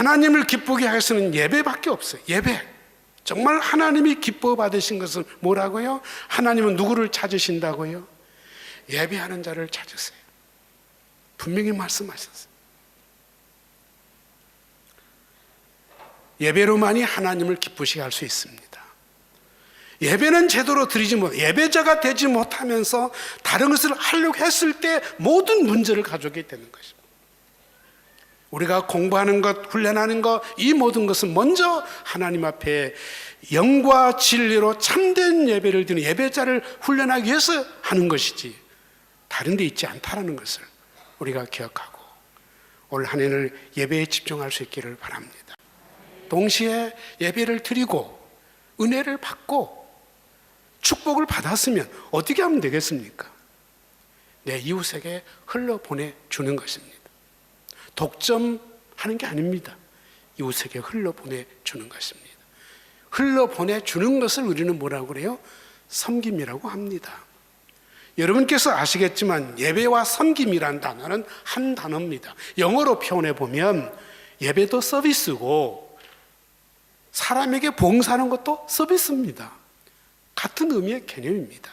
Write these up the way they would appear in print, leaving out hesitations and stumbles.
하나님을 기쁘게 할 수는 예배밖에 없어요. 예배. 정말 하나님이 기뻐 받으신 것은 뭐라고요? 하나님은 누구를 찾으신다고요? 예배하는 자를 찾으세요. 분명히 말씀하셨어요. 예배로만이 하나님을 기쁘시게 할 수 있습니다. 예배는 제대로 드리지 못, 예배자가 되지 못하면서 다른 것을 하려고 했을 때 모든 문제를 가져오게 되는 것입니다. 우리가 공부하는 것, 훈련하는 것, 이 모든 것은 먼저 하나님 앞에 영과 진리로 참된 예배를 드리는 예배자를 훈련하기 위해서 하는 것이지 다른 데 있지 않다는 것을 우리가 기억하고 올 한 해를 예배에 집중할 수 있기를 바랍니다. 동시에 예배를 드리고 은혜를 받고 축복을 받았으면 어떻게 하면 되겠습니까? 내 이웃에게 흘러보내주는 것입니다. 독점하는 게 아닙니다. 이웃에게 흘러보내주는 것입니다. 흘러보내주는 것을 우리는 뭐라고 그래요? 섬김이라고 합니다. 여러분께서 아시겠지만 예배와 섬김이란 단어는 한 단어입니다. 영어로 표현해 보면 예배도 서비스고 사람에게 봉사하는 것도 서비스입니다. 같은 의미의 개념입니다.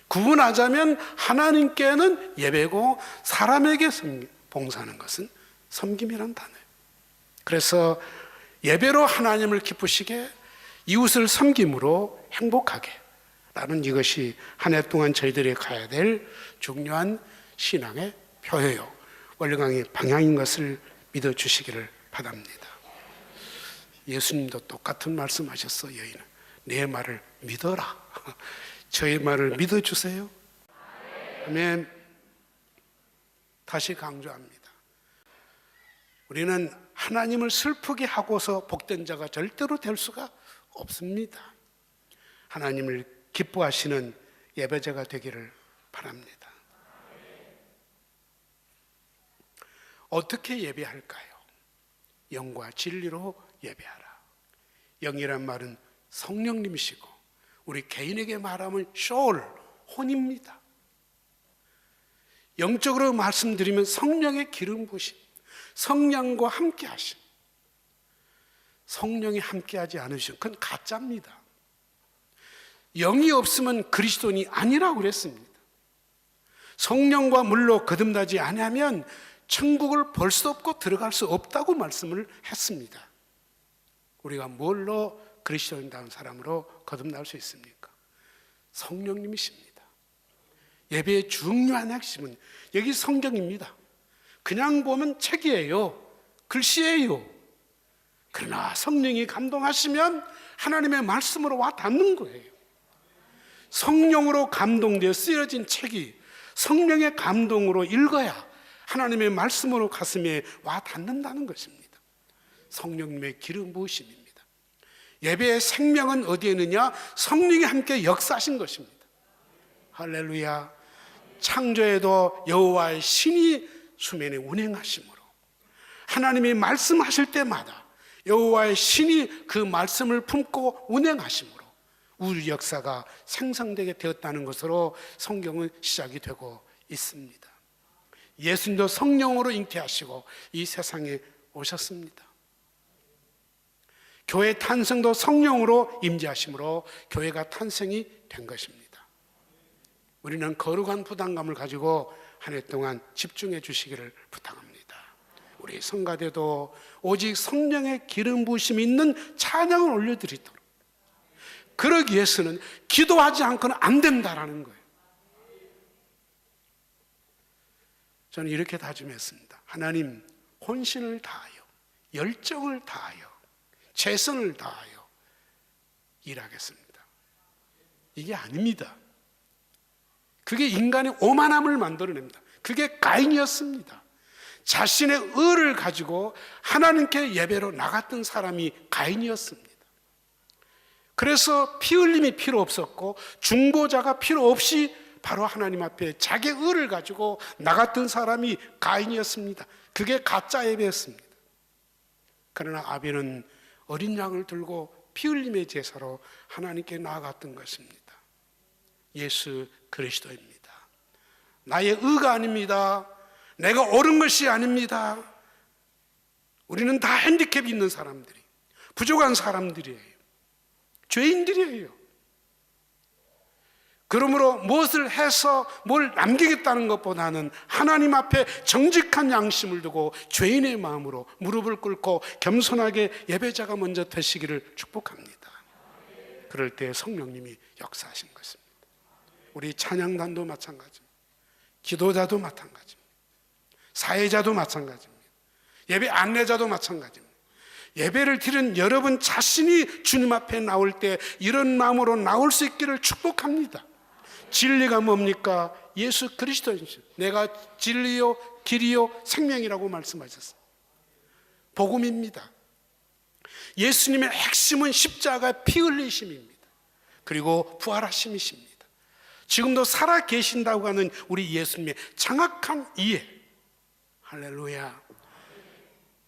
구분하자면 하나님께는 예배고 사람에게 봉사하는 것은 섬김이란 단어예요. 그래서 예배로 하나님을 기쁘시게 이웃을 섬김으로 행복하게 라는 이것이 한 해 동안 저희들이 가야 될 중요한 신앙의 표예요. 원령강의 방향인 것을 믿어주시기를 바랍니다. 예수님도 똑같은 말씀하셨어요. 여인은 내 말을 믿어라. 저의 말을 믿어주세요. 아멘. 다시 강조합니다. 우리는 하나님을 슬프게 하고서 복된 자가 절대로 될 수가 없습니다. 하나님을 기뻐하시는 예배자가 되기를 바랍니다. 어떻게 예배할까요? 영과 진리로 예배하라. 영이란 말은 성령님이시고 우리 개인에게 말하면 소울, 혼입니다. 영적으로 말씀드리면 성령의 기름 부으심, 성령과 함께 하심. 성령이 함께하지 않으시면 그건 가짜입니다. 영이 없으면 그리스도인이 아니라고 그랬습니다. 성령과 물로 거듭나지 아니하면 천국을 볼 수 없고 들어갈 수 없다고 말씀을 했습니다. 우리가 뭘로 그리스도인다운 사람으로 거듭날 수 있습니까? 성령님이십니다. 예배의 중요한 핵심은 여기 성경입니다. 그냥 보면 책이에요. 글씨예요. 그러나 성령이 감동하시면 하나님의 말씀으로 와 닿는 거예요. 성령으로 감동되어 쓰여진 책이 성령의 감동으로 읽어야 하나님의 말씀으로 가슴에 와 닿는다는 것입니다. 성령님의 기름 부으심입니다. 예배의 생명은 어디에 있느냐? 성령이 함께 역사하신 것입니다. 할렐루야. 창조에도 여호와의 신이 수면에 운행하심으로 하나님이 말씀하실 때마다 여호와의 신이 그 말씀을 품고 운행하심으로 우주 역사가 생성되게 되었다는 것으로 성경은 시작이 되고 있습니다. 예수님도 성령으로 잉태하시고 이 세상에 오셨습니다. 교회 탄생도 성령으로 임재하심으로 교회가 탄생이 된 것입니다. 우리는 거룩한 부담감을 가지고 한 해 동안 집중해 주시기를 부탁합니다. 우리 성가대도 오직 성령의 기름 부으심이 있는 찬양을 올려드리도록, 그러기 위해서는 기도하지 않고는 안 된다라는 거예요. 저는 이렇게 다짐했습니다. 하나님, 혼신을 다하여 열정을 다하여 최선을 다하여 일하겠습니다. 이게 아닙니다. 그게 인간의 오만함을 만들어냅니다. 그게 가인이었습니다. 자신의 의를 가지고 하나님께 예배로 나갔던 사람이 가인이었습니다. 그래서 피 흘림이 필요 없었고 중보자가 필요 없이 바로 하나님 앞에 자기의 의를 가지고 나갔던 사람이 가인이었습니다. 그게 가짜 예배였습니다. 그러나 아벨은 어린 양을 들고 피 흘림의 제사로 하나님께 나아갔던 것입니다. 예수 그리스도입니다. 나의 의가 아닙니다. 내가 옳은 것이 아닙니다. 우리는 다 핸디캡이 있는 사람들이, 부족한 사람들이에요. 죄인들이에요. 그러므로 무엇을 해서 뭘 남기겠다는 것보다는 하나님 앞에 정직한 양심을 두고 죄인의 마음으로 무릎을 꿇고 겸손하게 예배자가 먼저 되시기를 축복합니다. 그럴 때 성령님이 역사하신 것입니다. 우리 찬양단도 마찬가지입니다. 기도자도 마찬가지입니다. 사회자도 마찬가지입니다. 예배 안내자도 마찬가지입니다. 예배를 드린 여러분 자신이 주님 앞에 나올 때 이런 마음으로 나올 수 있기를 축복합니다. 진리가 뭡니까? 예수 그리스도이시죠. 내가 진리요 길이요 생명이라고 말씀하셨어요. 복음입니다. 예수님의 핵심은 십자가 피 흘리심입니다. 그리고 부활하심이십니다. 지금도 살아 계신다고 하는 우리 예수님의 정확한 이해. 할렐루야.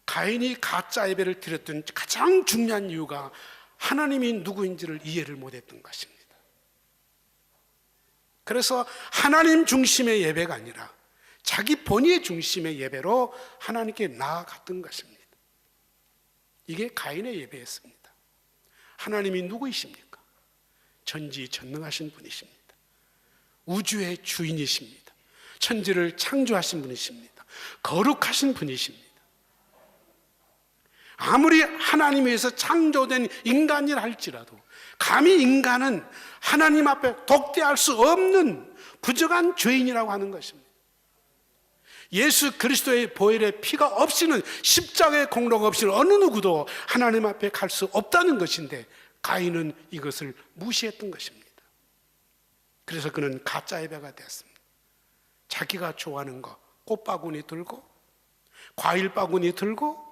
가인이 가짜 예배를 드렸던 가장 중요한 이유가 하나님이 누구인지를 이해를 못했던 것입니다. 그래서 하나님 중심의 예배가 아니라 자기 본의 중심의 예배로 하나님께 나아갔던 것입니다. 이게 가인의 예배였습니다. 하나님이 누구이십니까? 전지전능하신 분이십니다. 우주의 주인이십니다. 천지를 창조하신 분이십니다. 거룩하신 분이십니다. 아무리 하나님 위해서 창조된 인간이라 할지라도 감히 인간은 하나님 앞에 독대할 수 없는 부족한 죄인이라고 하는 것입니다. 예수 그리스도의 보혈의 피가 없이는, 십자가의 공로가 없이는 어느 누구도 하나님 앞에 갈 수 없다는 것인데 가인은 이것을 무시했던 것입니다. 그래서 그는 가짜 예배가 되었습니다. 자기가 좋아하는 거, 꽃바구니 들고 과일 바구니 들고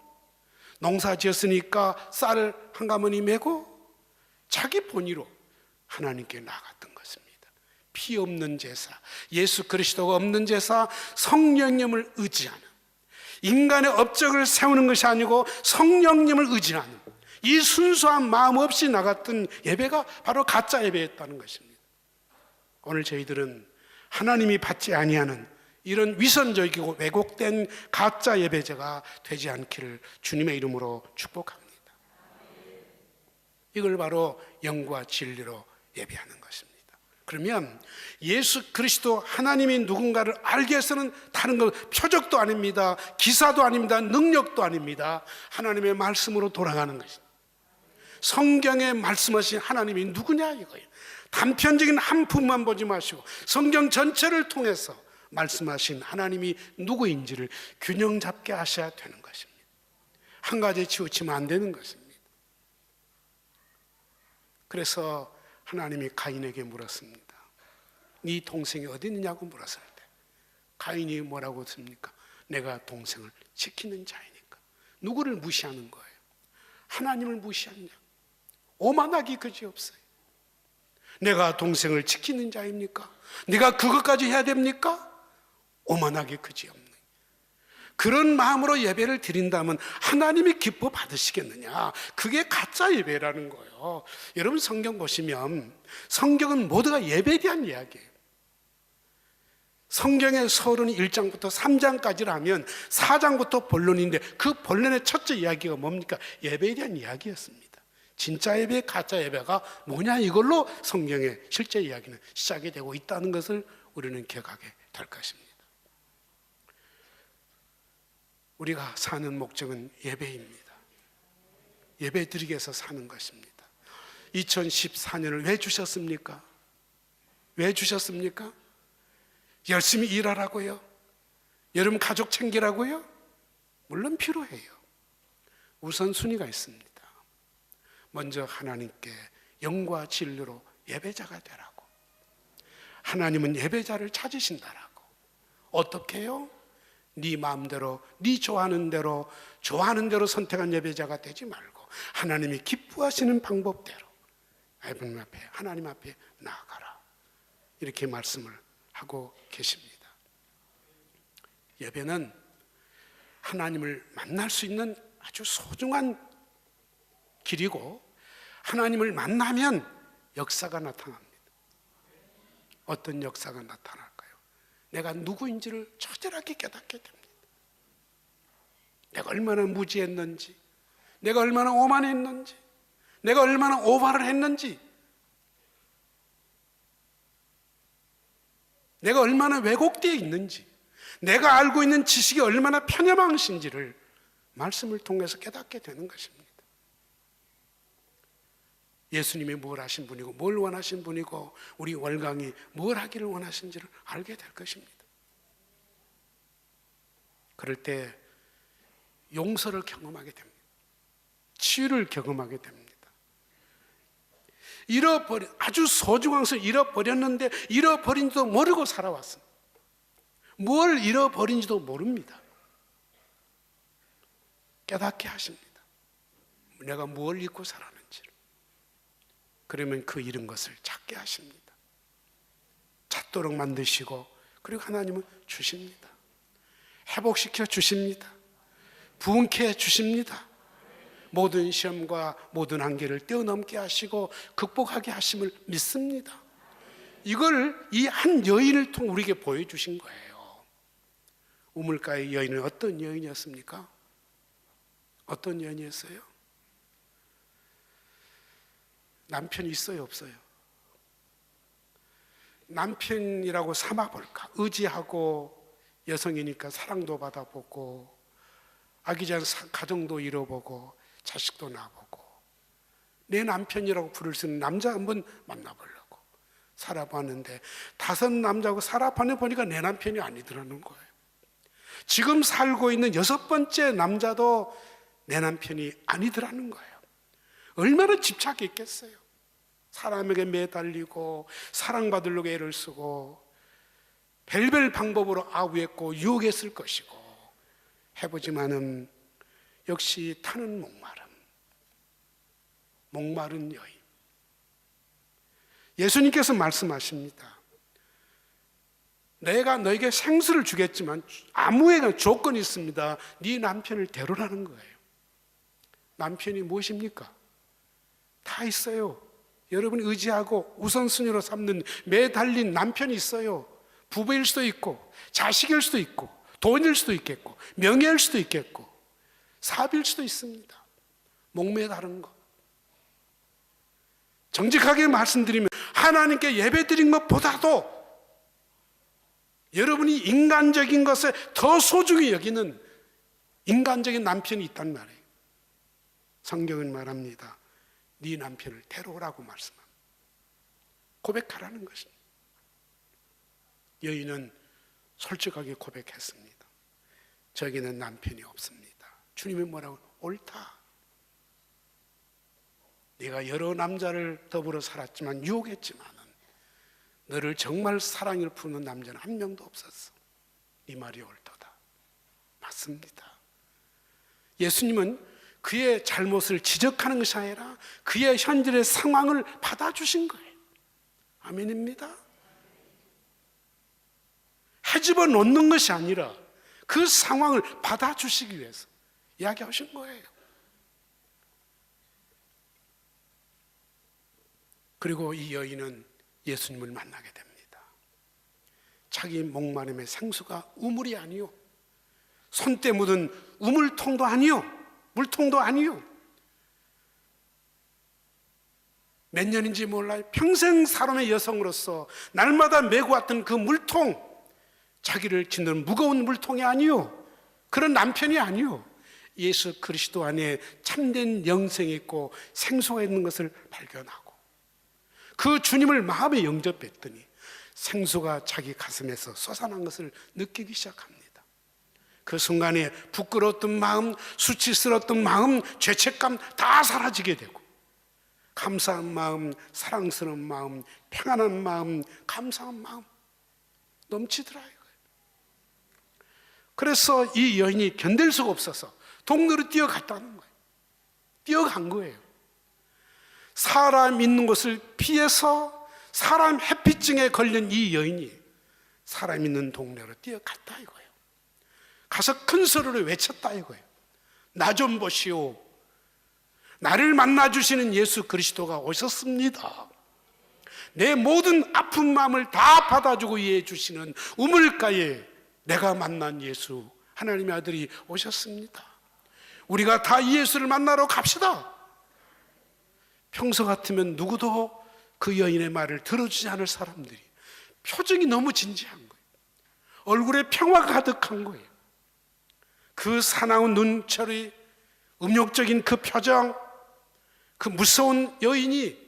농사 지었으니까 쌀 한 가마니 메고 자기 본의로 하나님께 나갔던 것입니다. 피 없는 제사, 예수 그리스도가 없는 제사, 성령님을 의지하는, 인간의 업적을 세우는 것이 아니고 성령님을 의지하는 이 순수한 마음 없이 나갔던 예배가 바로 가짜 예배였다는 것입니다. 오늘 저희들은 하나님이 받지 아니하는 이런 위선적이고 왜곡된 가짜 예배자가 되지 않기를 주님의 이름으로 축복합니다. 이걸 바로 영과 진리로 예배하는 것입니다. 그러면 예수 그리스도 하나님이 누군가를 알기 위해서는 다른 것, 표적도 아닙니다. 기사도 아닙니다. 능력도 아닙니다. 하나님의 말씀으로 돌아가는 것입니다. 성경에 말씀하신 하나님이 누구냐 이거예요. 단편적인 한 품만 보지 마시고 성경 전체를 통해서 말씀하신 하나님이 누구인지를 균형 잡게 하셔야 되는 것입니다. 한 가지에 치우치면 안 되는 것입니다. 그래서 하나님이 가인에게 물었습니다. 네 동생이 어디 있느냐고 물었을 때 가인이 뭐라고 했습니까? 내가 동생을 지키는 자이니까. 누구를 무시하는 거예요? 하나님을 무시하냐? 오만하기 그지없어요. 내가 동생을 지키는 자입니까? 내가 그것까지 해야 됩니까? 오만하기 그지없는 그런 마음으로 예배를 드린다면 하나님이 기뻐 받으시겠느냐? 그게 가짜 예배라는 거예요. 여러분 성경 보시면 성경은 모두가 예배에 대한 이야기예요. 성경의 서론이 1장부터 3장까지라면 4장부터 본론인데 그 본론의 첫째 이야기가 뭡니까? 예배에 대한 이야기였습니다. 진짜 예배, 가짜 예배가 뭐냐 이걸로 성경의 실제 이야기는 시작이 되고 있다는 것을 우리는 기억하게 될 것입니다. 우리가 사는 목적은 예배입니다. 예배 드리기 위해서 사는 것입니다. 2014년을 왜 주셨습니까? 왜 주셨습니까? 열심히 일하라고요? 여러분 가족 챙기라고요? 물론 필요해요. 우선순위가 있습니다. 먼저 하나님께 영과 진리로 예배자가 되라고. 하나님은 예배자를 찾으신다라고. 어떻게 해요? 네 마음대로, 네 좋아하는 대로 선택한 예배자가 되지 말고 하나님이 기뻐하시는 방법대로 하나님 앞에 나아가라. 이렇게 말씀을 하고 계십니다. 예배는 하나님을 만날 수 있는 아주 소중한 길이고 하나님을 만나면 역사가 나타납니다. 어떤 역사가 나타날까요? 내가 누구인지를 처절하게 깨닫게 됩니다. 내가 얼마나 무지했는지, 내가 얼마나 오만했는지, 내가 얼마나 오바를 했는지, 내가 얼마나 왜곡되어 있는지, 내가 알고 있는 지식이 얼마나 편협한지를 말씀을 통해서 깨닫게 되는 것입니다. 예수님이 뭘 하신 분이고 뭘 원하신 분이고 우리 월강이 뭘 하기를 원하신지를 알게 될 것입니다. 그럴 때 용서를 경험하게 됩니다. 치유를 경험하게 됩니다. 아주 소중한 것을 잃어버렸는데 잃어버린지도 모르고 살아왔습니다. 뭘 잃어버린지도 모릅니다. 깨닫게 하십니다. 내가 뭘 잊고 살았는지를. 그러면 그 잃은 것을 찾게 하십니다. 찾도록 만드시고, 그리고 하나님은 주십니다. 회복시켜 주십니다. 부흥케 주십니다. 모든 시험과 모든 한계를 뛰어넘게 하시고 극복하게 하심을 믿습니다. 이걸 이 한 여인을 통해 우리에게 보여주신 거예요. 우물가의 여인은 어떤 여인이었습니까? 어떤 여인이었어요? 남편이 있어요, 없어요? 남편이라고 삼아볼까? 의지하고 여성이니까 사랑도 받아보고 아기자기 가정도 이뤄보고 자식도 낳아보고 내 남편이라고 부를 수 있는 남자 한번 만나보려고 살아봤는데 5 남자하고 살아보니까 내 남편이 아니더라는 거예요. 지금 살고 있는 6번째 남자도 내 남편이 아니더라는 거예요. 얼마나 집착했겠어요. 사람에게 매달리고 사랑받으려고 애를 쓰고 별별 방법으로 아우했고 유혹했을 것이고 해보지만은 역시 타는 목마른 여인. 예수님께서 말씀하십니다. 내가 너에게 생수를 주겠지만 아무에나 조건이 있습니다. 네 남편을 데려라는 거예요. 남편이 무엇입니까? 다 있어요. 여러분이 의지하고 우선순위로 삼는 매달린 남편이 있어요. 부부일 수도 있고 자식일 수도 있고 돈일 수도 있겠고 명예일 수도 있겠고 사업일 수도 있습니다. 목매다른 것. 정직하게 말씀드리면 하나님께 예배드린 것보다도 여러분이 인간적인 것에 더 소중히 여기는 인간적인 남편이 있단 말이에요. 성경은 말합니다. 네 남편을 데려오라고 말씀합니다. 고백하라는 것입니다. 여인은 솔직하게 고백했습니다. 저기는 남편이 없습니다. 주님이 뭐라고? 옳다. 네가 여러 남자를 더불어 살았지만 유혹했지만은 너를 정말 사랑을 품는 남자는 한 명도 없었어. 네 말이 옳도다. 맞습니다. 예수님은 그의 잘못을 지적하는 것이 아니라 그의 현재의 상황을 받아주신 거예요. 아멘입니다. 헤집어 놓는 것이 아니라 그 상황을 받아주시기 위해서 이야기하신 거예요. 그리고 이 여인은 예수님을 만나게 됩니다. 자기 목마름의 생수가 우물이 아니요, 손때 묻은 우물통도 아니요, 물통도 아니요, 몇 년인지 몰라요. 평생 살아온 여성으로서 날마다 메고 왔던 그 물통, 자기를 짓는 무거운 물통이 아니요, 그런 남편이 아니요, 예수 그리스도 안에 참된 영생이 있고 생수가 있는 것을 발견하고 그 주님을 마음에 영접했더니 생수가 자기 가슴에서 솟아난 것을 느끼기 시작합니다. 그 순간에 부끄러웠던 마음, 수치스러웠던 마음, 죄책감 다 사라지게 되고 감사한 마음, 사랑스러운 마음, 평안한 마음, 감사한 마음 넘치더라 이거예요. 그래서 이 여인이 견딜 수가 없어서 동네로 뛰어갔다는 거예요. 뛰어간 거예요. 사람 있는 곳을 피해서 사람 햇빛증에 걸린 이 여인이 사람 있는 동네로 뛰어갔다 이거예요. 가서 큰 소리로 외쳤다 이거예요. 나 좀 보시오. 나를 만나주시는 예수 그리스도가 오셨습니다. 내 모든 아픈 마음을 다 받아주고 이해해 주시는 우물가에 내가 만난 예수 하나님의 아들이 오셨습니다. 우리가 다 예수를 만나러 갑시다. 평소 같으면 누구도 그 여인의 말을 들어주지 않을 사람들이 표정이 너무 진지한 거예요. 얼굴에 평화가 가득한 거예요. 그 사나운 눈초리, 음욕적인 그 표정, 그 무서운 여인이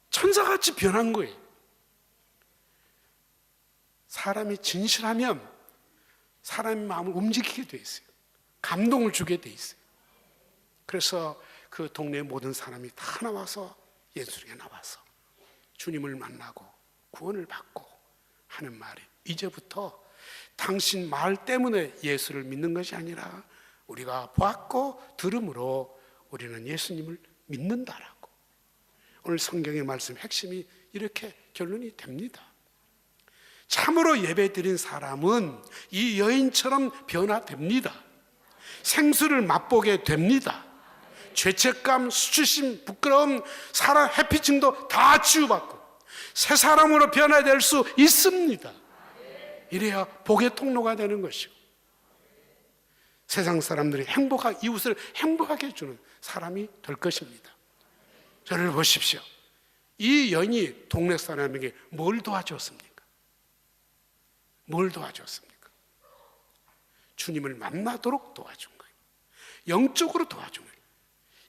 천사같이 변한 거예요. 사람이 진실하면 사람의 마음을 움직이게 돼 있어요. 감동을 주게 돼 있어요. 그래서 그 동네 모든 사람이 다 나와서 예수에게 나와서 주님을 만나고 구원을 받고 하는 말이, 이제부터 당신 말 때문에 예수를 믿는 것이 아니라 우리가 보았고 들음으로 우리는 예수님을 믿는다라고. 오늘 성경의 말씀 핵심이 이렇게 결론이 됩니다. 참으로 예배드린 사람은 이 여인처럼 변화됩니다. 생수를 맛보게 됩니다. 죄책감, 수치심, 부끄러움, 사람 해피증도 다 치유받고 새 사람으로 변화될 수 있습니다. 이래야 복의 통로가 되는 것이고 세상 사람들이 이웃을 행복하게 해주는 사람이 될 것입니다. 저를 보십시오. 이 여인이 동네 사람에게 뭘 도와줬습니까? 뭘 도와줬습니까? 주님을 만나도록 도와준 거예요. 영적으로 도와준 거예요.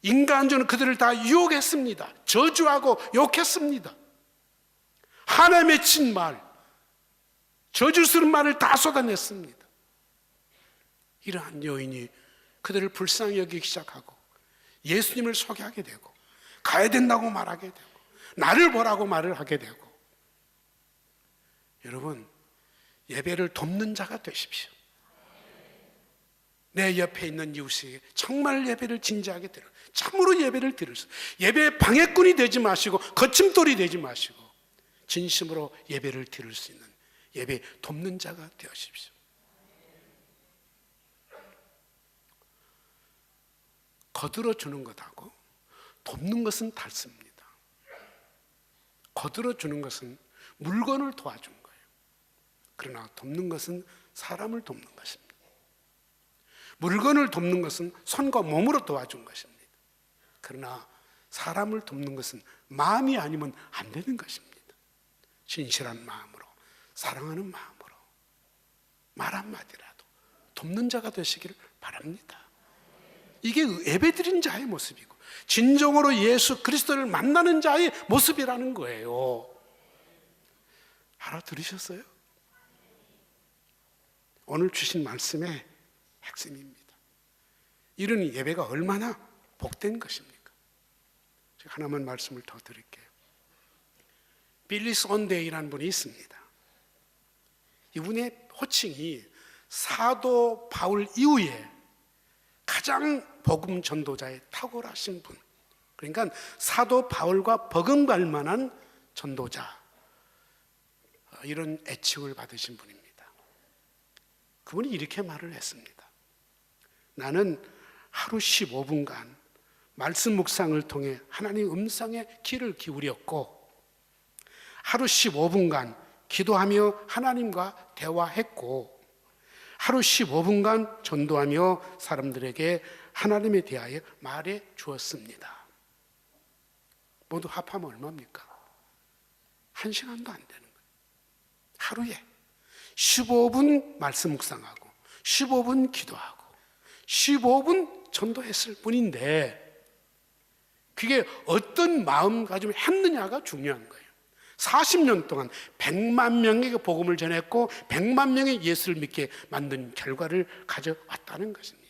인간적으로 그들을 다 유혹했습니다. 저주하고 욕했습니다. 하나에 맺힌 말, 저주스러운 말을 다 쏟아냈습니다. 이러한 여인이 그들을 불쌍히 여기기 시작하고 예수님을 소개하게 되고 가야 된다고 말하게 되고 나를 보라고 말을 하게 되고, 여러분, 예배를 돕는 자가 되십시오. 내 옆에 있는 이웃에게 정말 예배를 진지하게 드려, 참으로 예배를 드려서 예배의 방해꾼이 되지 마시고 거침돌이 되지 마시고 진심으로 예배를 드릴 수 있는 예배 돕는 자가 되십시오. 거들어 주는 것하고 돕는 것은 다릅니다. 거들어 주는 것은 물건을 도와준 거예요. 그러나 돕는 것은 사람을 돕는 것입니다. 물건을 돕는 것은 손과 몸으로 도와준 것입니다. 그러나 사람을 돕는 것은 마음이 아니면 안 되는 것입니다. 진실한 마음으로, 사랑하는 마음으로 말 한마디라도 돕는 자가 되시기를 바랍니다. 이게 예배드린 자의 모습이고 진정으로 예수 그리스도를 만나는 자의 모습이라는 거예요. 알아들으셨어요? 오늘 주신 말씀의 핵심입니다. 이런 예배가 얼마나 복된 것입니까? 제가 하나만 말씀을 더 드릴게요. 빌리 손데이라는 분이 있습니다. 이분의 호칭이 사도 바울 이후에 가장 복음 전도자의 탁월하신 분, 그러니까 사도 바울과 버금갈 만한 전도자, 이런 애칭을 받으신 분입니다. 그분이 이렇게 말을 했습니다. 나는 하루 15분간 말씀 묵상을 통해 하나님 음성에 귀를 기울였고 하루 15분간 기도하며 하나님과 대화했고 하루 15분간 전도하며 사람들에게 하나님에 대하여 말해 주었습니다. 모두 합하면 얼마입니까? 1시간도 안 되는 거예요. 하루에 15분 말씀 묵상하고 15분 기도하고 15분 전도했을 뿐인데 그게 어떤 마음가짐을 했느냐가 중요한 거예요. 40년 동안 100만 명에게 복음을 전했고 100만 명의 예수를 믿게 만든 결과를 가져왔다는 것입니다.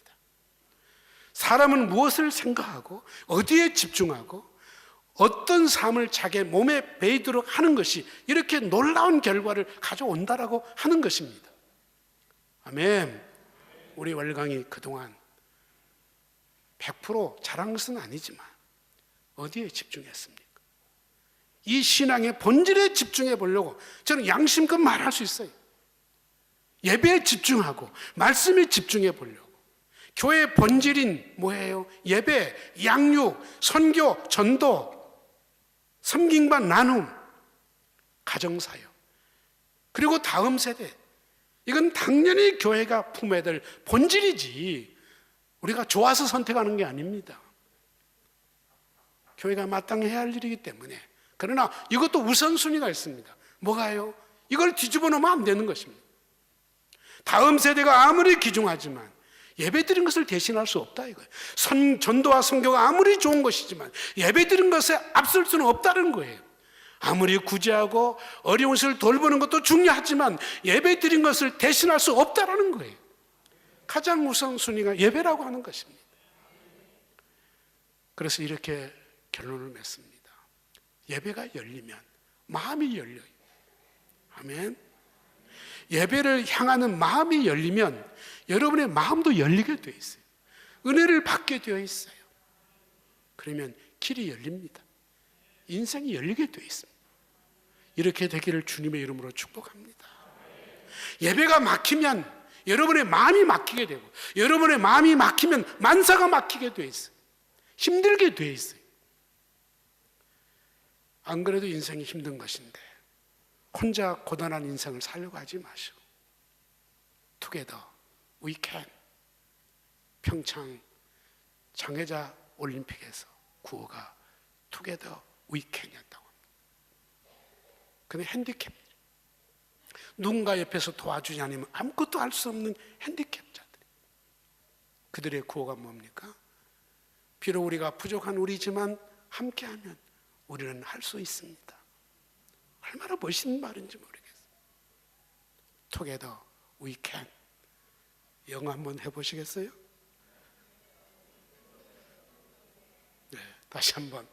사람은 무엇을 생각하고 어디에 집중하고 어떤 삶을 자기 몸에 배이도록 하는 것이 이렇게 놀라운 결과를 가져온다라고 하는 것입니다. 아멘. 우리 월강이 그동안 100% 잘한 것은 아니지만 어디에 집중했습니까? 이 신앙의 본질에 집중해 보려고 저는 양심껏 말할 수 있어요. 예배에 집중하고 말씀에 집중해 보려고. 교회의 본질인 뭐예요? 예배, 양육, 선교, 전도, 섬김과 나눔, 가정사역, 그리고 다음 세대. 이건 당연히 교회가 품어야 될 본질이지. 우리가 좋아서 선택하는 게 아닙니다. 교회가 마땅히 해야 할 일이기 때문에. 그러나 이것도 우선순위가 있습니다. 뭐가요? 이걸 뒤집어 놓으면 안 되는 것입니다. 다음 세대가 아무리 귀중하지만 예배드린 것을 대신할 수 없다 이거예요. 전도와 선교가 아무리 좋은 것이지만 예배드린 것에 앞설 수는 없다는 거예요. 아무리 구제하고 어려운 것을 돌보는 것도 중요하지만 예배드린 것을 대신할 수 없다는 거예요. 가장 우선순위가 예배라고 하는 것입니다. 그래서 이렇게 결론을 맺습니다. 예배가 열리면 마음이 열려요. 아멘. 예배를 향하는 마음이 열리면 여러분의 마음도 열리게 되어 있어요. 은혜를 받게 되어 있어요. 그러면 길이 열립니다. 인생이 열리게 되어 있습니다. 이렇게 되기를 주님의 이름으로 축복합니다. 예배가 막히면 여러분의 마음이 막히게 되고, 여러분의 마음이 막히면 만사가 막히게 되어 있어요. 힘들게 되어 있어요. 안 그래도 인생이 힘든 것인데 혼자 고단한 인생을 살려고 하지 마시고 Together we can. 평창 장애자 올림픽에서 구호가 Together we can이었다고 합니다. 근데 핸디캡, 누군가 옆에서 도와주지 않으면 아무것도 할 수 없는 핸디캡자들, 그들의 구호가 뭡니까? 비록 우리가 부족한 우리지만 함께하면 우리는 할 수 있습니다. 얼마나 멋있는 말인지 모르겠어요. Together we can. 영어 한번 해보시겠어요? 네, 다시 한번.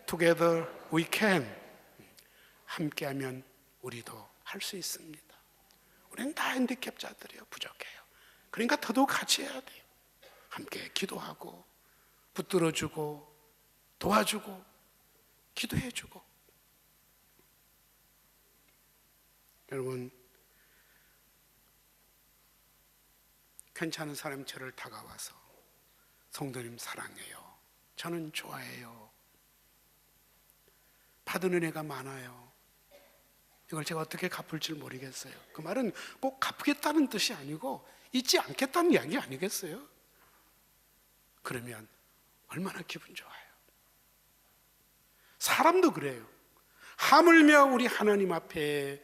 Together we can. 함께하면 우리도 할 수 있습니다. 우리는 다 핸디캡자들이에요. 부족해요. 그러니까 더더욱 같이 해야 돼요. 함께 기도하고 붙들어주고 도와주고 기도해주고. 여러분, 괜찮은 사람이 저를 다가와서 성도님 사랑해요, 저는 좋아해요, 받은 은혜가 많아요, 이걸 제가 어떻게 갚을 줄 모르겠어요. 그 말은 꼭 갚겠다는 뜻이 아니고 잊지 않겠다는 이야기 아니겠어요? 그러면 얼마나 기분 좋아요. 사람도 그래요. 하물며 우리 하나님 앞에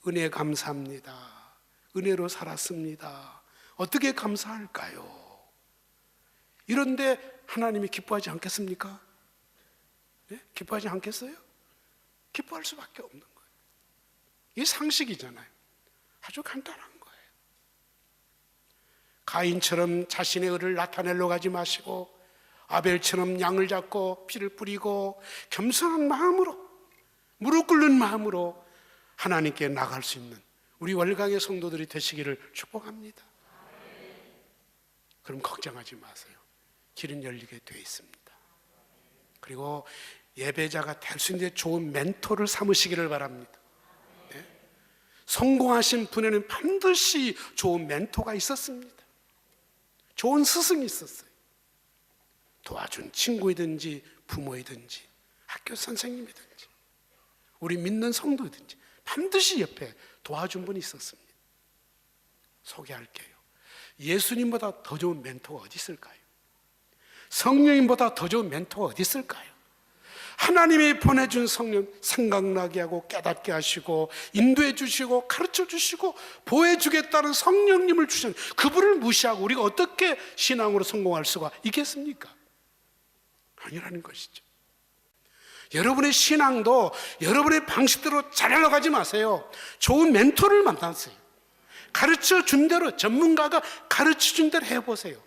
은혜 감사합니다, 은혜로 살았습니다, 어떻게 감사할까요? 이런데 하나님이 기뻐하지 않겠습니까? 네? 기뻐하지 않겠어요? 기뻐할 수밖에 없는 거예요. 이게 상식이잖아요. 아주 간단한 거예요. 가인처럼 자신의 의를 나타내려 가지 마시고 아벨처럼 양을 잡고 피를 뿌리고 겸손한 마음으로, 무릎 꿇는 마음으로 하나님께 나갈 수 있는 우리 월강의 성도들이 되시기를 축복합니다. 그럼 걱정하지 마세요. 길은 열리게 되어 있습니다. 그리고 예배자가 될 수 있는 좋은 멘토를 삼으시기를 바랍니다. 네? 성공하신 분에는 반드시 좋은 멘토가 있었습니다. 좋은 스승이 있었어요. 도와준 친구이든지 부모이든지 학교 선생님이든지 우리 믿는 성도이든지 반드시 옆에 도와준 분이 있었습니다. 소개할게요. 예수님보다 더 좋은 멘토가 어디 있을까요? 성령님보다 더 좋은 멘토가 어디 있을까요? 하나님이 보내준 성령, 생각나게 하고 깨닫게 하시고 인도해 주시고 가르쳐 주시고 보호해 주겠다는 성령님을 주신 그분을 무시하고 우리가 어떻게 신앙으로 성공할 수가 있겠습니까? 아니라는 것이죠. 여러분의 신앙도 여러분의 방식대로 잘하려고 하지 마세요. 좋은 멘토를 만나세요. 가르쳐 준 대로, 전문가가 가르쳐 준 대로 해보세요.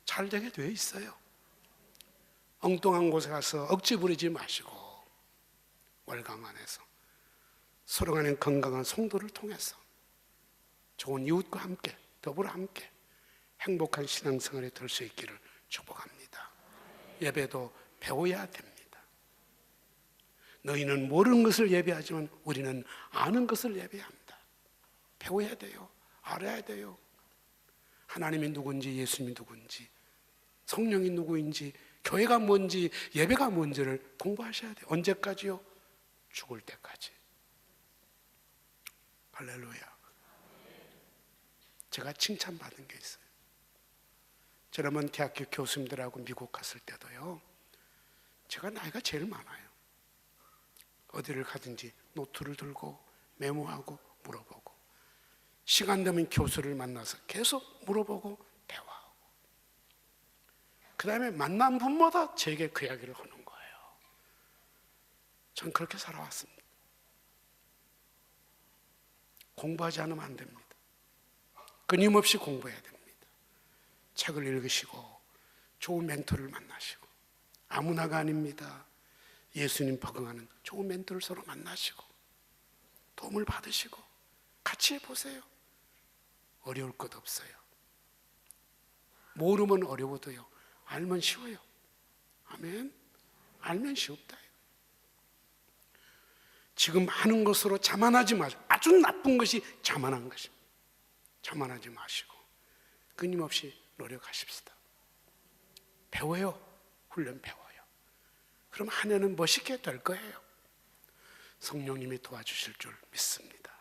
잘 되게 되어 있어요. 엉뚱한 곳에 가서 억지 부리지 마시고 월강 안에서 서로 간의 건강한 성도를 통해서 좋은 이웃과 함께 더불어 함께 행복한 신앙생활에 될 수 있기를 축복합니다. 예배도 배워야 됩니다. 너희는 모르는 것을 예배하지만 우리는 아는 것을 예배합니다. 배워야 돼요. 알아야 돼요. 하나님이 누군지, 예수님이 누군지, 성령이 누구인지, 교회가 뭔지, 예배가 뭔지를 공부하셔야 돼요. 언제까지요? 죽을 때까지. 할렐루야. 제가 칭찬받은 게 있어요. 저러면 대학교 교수님들하고 미국 갔을 때도요, 제가 나이가 제일 많아요. 어디를 가든지 노트를 들고 메모하고 물어보고, 시간 되면 교수를 만나서 계속 물어보고 대화하고, 그 다음에 만난 분마다 제게 그 이야기를 하는 거예요. 전 그렇게 살아왔습니다. 공부하지 않으면 안 됩니다. 끊임없이 공부해야 됩니다. 책을 읽으시고 좋은 멘토를 만나시고, 아무나가 아닙니다. 예수님 버금하는 좋은 멘토를 서로 만나시고 도움을 받으시고 같이 해보세요. 어려울 것 없어요. 모르면 어려워도요, 알면 쉬워요. 아멘. 알면 쉽다. 지금 하는 것으로 자만하지 마시고, 아주 나쁜 것이 자만한 것입니다. 자만하지 마시고 끊임없이 노력하십시다. 배워요. 훈련 배워요. 그럼 한 해는 멋있게 될 거예요. 성령님이 도와주실 줄 믿습니다.